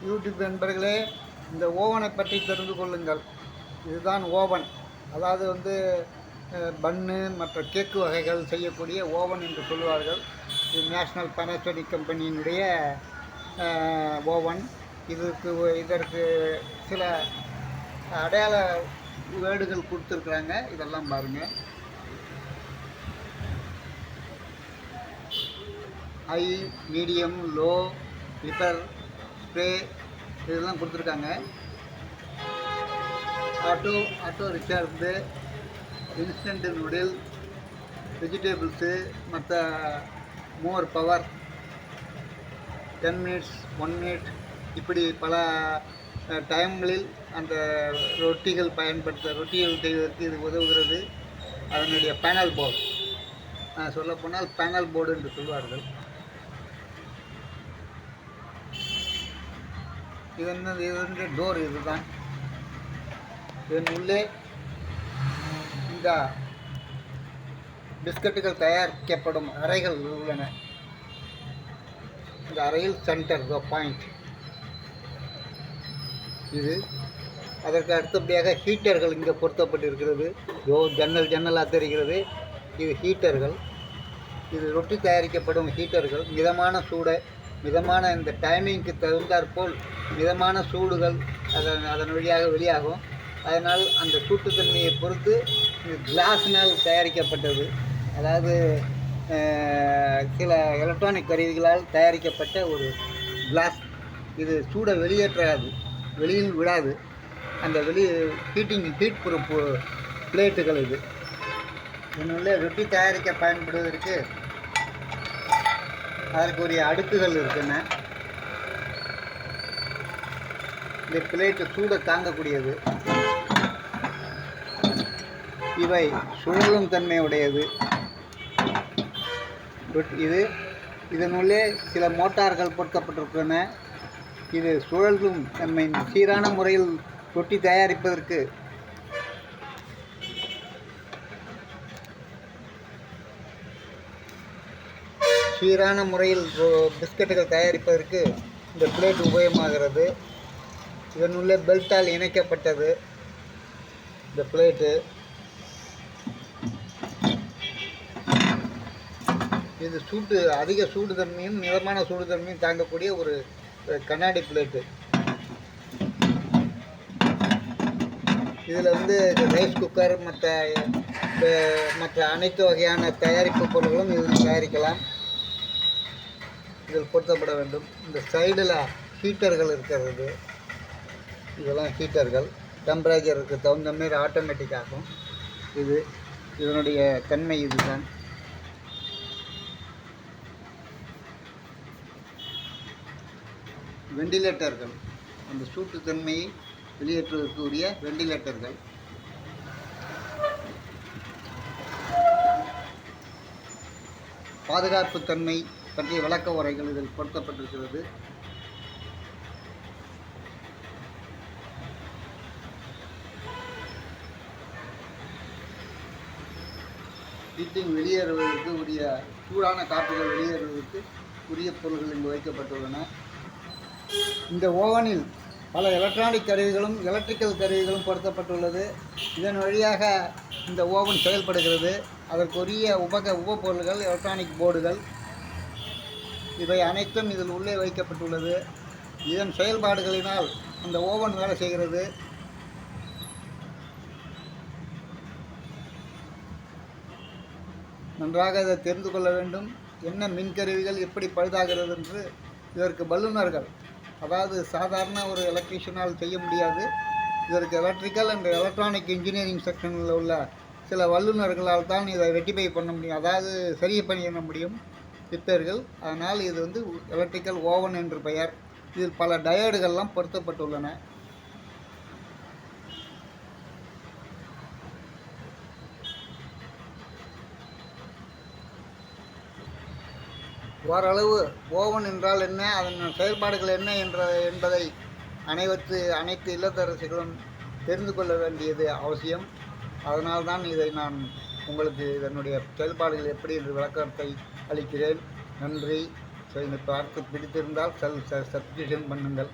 YouTube நண்பர்களே, இந்த ஓவனை பற்றி தெரிந்து கொள்ளுங்கள். இதுதான் ஓவன். அதாவது பன்னு மற்ற கேக்கு வகைகள் செய்யக்கூடிய ஓவன் என்று சொல்லுவார்கள். இது நேஷ்னல் பேனசோனிக் கம்பெனியினுடைய ஓவன். இதற்கு சில அடையாள வேர்டுகள் கொடுத்துருக்குறாங்க. இதெல்லாம் பாருங்கள். ஹை, மீடியம், லோ, லிப்பர், ஸ்ப்ரே இதெல்லாம் கொடுத்துருக்காங்க. ஆட்டோ ரிச்சார்ஜு, இன்ஸ்டன்ட் நூடில், வெஜிடபிள்ஸு, மற்ற மோர் பவர், 10 மினிட்ஸ், 1 மினிட், இப்படி பல டைம்களில் அந்த ரொட்டிகள் செய்வதற்கு இது உதவுகிறது. அதனுடைய பேனல் போர்டு, சொல்லப்போனால் பேனல் போர்டு என்று சொல்வார்கள். இது டோர். இதுதான் இதன் உள்ளே இந்த பிஸ்கட்டுகள் தயாரிக்கப்படும் அறைகள் உள்ளன. இந்த அறையில் சென்டர் பாயிண்ட் இது. அதற்கு அடுத்தபடியாக ஹீட்டர்கள் இங்கே பொருத்தப்பட்டிருக்கிறது. ஜன்னலாக தெரிகிறது. இது ஹீட்டர்கள். இது ரொட்டி தயாரிக்கப்படும் ஹீட்டர்கள். மிதமான இந்த டைமிங்க்கு தகுந்தாற்போல் மிதமான சூடுகள் அதன் வழியாக வெளியாகும். அதனால் அந்த சூட்டுத்தன்மையை பொறுத்து இது கிளாஸினால் தயாரிக்கப்பட்டது. அதாவது சில எலக்ட்ரானிக் கருவிகளால் தயாரிக்கப்பட்ட ஒரு கிளாஸ். இது சூடை வெளியேற்றாது, வெளியில் விடாது. அந்த ஹீட் ப்ரூஃப் பிளேட்டுகள் இது. இதனுள்ளே ரொட்டி தயாரிக்க பயன்படுவதற்கு அதற்குரிய அடுக்குகள் இருக்குன்னு. இந்த பிளேட்டு சூடை தாங்கக்கூடியது. இவை சுழலும் தன்மை உடையது. இதனுள்ளே சில மோட்டார்கள் பொருத்தப்பட்டிருக்கின்றன. இது சுழலும் தன்மை. சீரான முறையில் ரொட்டி தயாரிப்பதற்கு பிஸ்கட்டுகள் தயாரிப்பதற்கு இந்த பிளேட் உபயோகமாகிறது. இதனுள்ளே பெல்ட்டால் இணைக்கப்பட்டது இந்த பிளேட்டு. இது அதிக சூடுதன்மையும் மிதமான சூடுதன்மையும் தாங்கக்கூடிய ஒரு கண்ணாடி பிளேட்டு. இதில் ரைஸ் குக்கர் மற்ற அனைத்து வகையான தயாரிப்பு பொருட்களும் இதில் தயாரிக்கலாம். இதில் பொருத்தப்பட வேண்டும். இந்த சைடில் ஹீட்டர்கள் இருக்கிறது. இதெல்லாம் ஹீட்டர்கள். டெம்பரேச்சருக்கு தகுந்த மாரி ஆட்டோமேட்டிக் ஆகும். இதனுடைய தன்மை இதுதான். வெண்டிலேட்டர்கள், அந்த சூட்டு தன்மையை வெளியேற்றுவதற்குரிய வெண்டிலேட்டர்கள். பாதுகாப்பு தன்மை பற்றிய விளக்க உரைகள் இதில் பொருத்தப்பட்டிருக்கிறது. ஹீட்டிங் வெளியேறுவதற்கு உரிய சூடான காற்றுகள் வெளியேறுவதற்கு உரிய பொருள்கள் இங்கு வைக்கப்பட்டுள்ளன. இந்த ஓவனில் பல எலக்ட்ரிக்கல் கருவிகளும் பொருத்தப்பட்டுள்ளது. இதன் வழியாக இந்த ஓவன் செயல்படுகிறது. அதற்குரிய உபபொருள்கள் எலக்ட்ரானிக் போர்டுகள் இவை அனைத்தும் இதில் உள்ளே வைக்கப்பட்டுள்ளது. இதன் செயல்பாடுகளினால் அந்த ஓவன் வேலை செய்கிறது. நன்றாக இதை தெரிந்து கொள்ள வேண்டும். என்ன மின்கருவிகள் எப்படி பழுதாகிறது என்று. இதற்கு வல்லுநர்கள், அதாவது சாதாரண ஒரு எலக்ட்ரீஷியனால் செய்ய முடியாது. இதற்கு எலக்ட்ரிக்கல் அண்ட் எலக்ட்ரானிக் இன்ஜினியரிங் செக்ஷனில் உள்ள சில வல்லுநர்களால் தான் இதை ரெக்டிஃபை பண்ண முடியும், அதாவது சரி பண்ண முடியும் ரிப்பேர்கள். அதனால் இது எலக்ட்ரிக்கல் ஓவன் என்று பெயர். இதில் பல டயோடுகள்லாம் பொருத்தப்பட்டுள்ளன. ஓரளவு ஓவன் என்றால் என்ன, அதன் செயல்பாடுகள் என்ன என்பதை அனைத்து இல்லத்தரசிகளும் தெரிந்து கொள்ள வேண்டியது அவசியம். அதனால்தான் இதை நான் உங்களுக்கு இதனுடைய செயல்பாடுகள் எப்படி என்று விளக்கத்தை அளிக்கிறேன். நன்றி. பார்த்து பிடித்திருந்தால் சப்ஸ்கிரிப்ஷன் பண்ணுங்கள்.